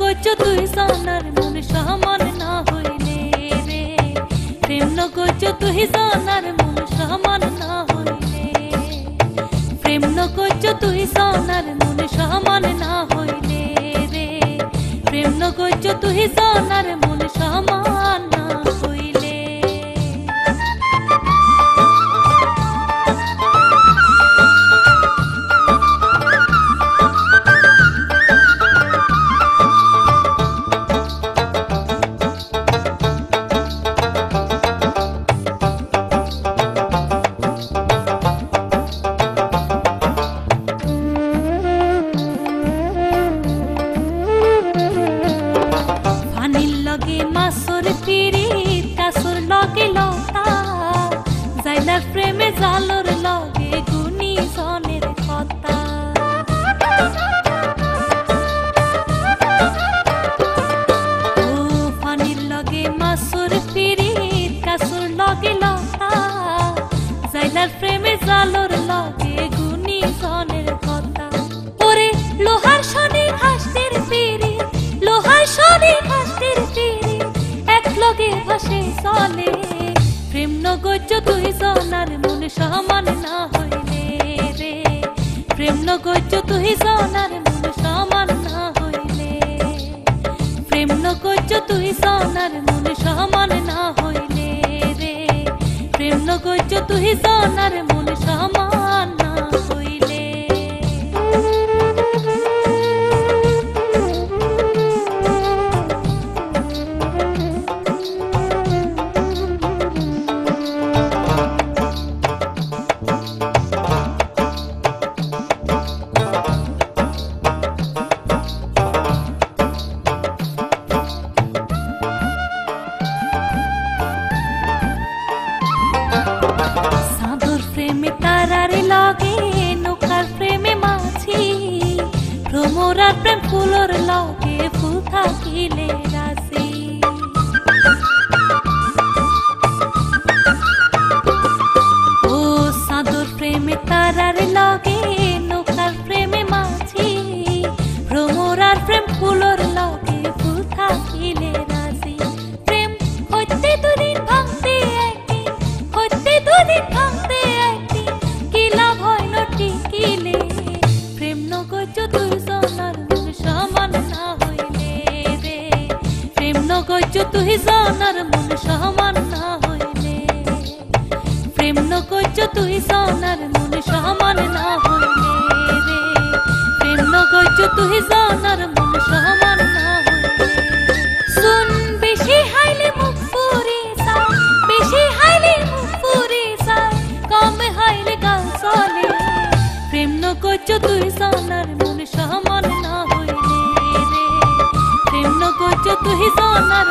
করছো তুই সোনার মন সমান না হইলে রে, প্রেম ন করছো তুই সোনার মন সমান না হইলে, প্রেম ন করছো তুই সোনার মন সমান না হইলে রে, প্রেম ন করছো তুই সোনার মন সমান না হইলে। প্রেমে জালর লগে গুনি সনের কথা, ও পানির লগে মাসুর পিরিত কাসুর লগে লতা, জাইলার প্রেমে জালর লগে গুনি সনের কথা। ওরে লোহার শনি হাসতের পিরিত, লোহার শনি হাসতের পিরিত এক লগে ভাসে চলে, প্রেম ন করছো তুই সোনার মন সমান না হইলে রে, প্রেম ন করছো তুই সোনার মন সমান না হইলে, প্রেম ন করছো তুই সোনার মন সমান না হইলে রে, প্রেম ন করছো তুই সোনার মন সমান না হইলে। ভ্রমরার প্রেম ফুলর লগে ফুল থাকিলে রাশি, ও সাধুর প্রেমে তারার লগে নৌকার প্রেমে মাছি, ভ্রমরার প্রেম ফুলর লগে ফুল থাকিলে রাশি। প্রেম হইতে দুদিন ভাঙতে একদিন, হইতে দুদিন ভাঙতে একদিন, কি লাভ হইল টিকিলে, প্রেম ন করছো তুই সোনার মন সমান না হইলে রে, প্রেম ন করছো তুই সোনার মন সমান না হইলে, প্রেম ন করছো তুই সোনার মন সমান না হইলে রে, প্রেম ন করছো তুই সোনার মন সমান না হইলে। শুন বেশি হাইলে মুখ পুরি সাই, বেশি হাইলে মুখ পুরি সাই, কম হাইলে গাল চলে, প্রেম ন করছো তুই সোনার মন সমান না হইলে রে, প্রেম ন করছো তুই সোনার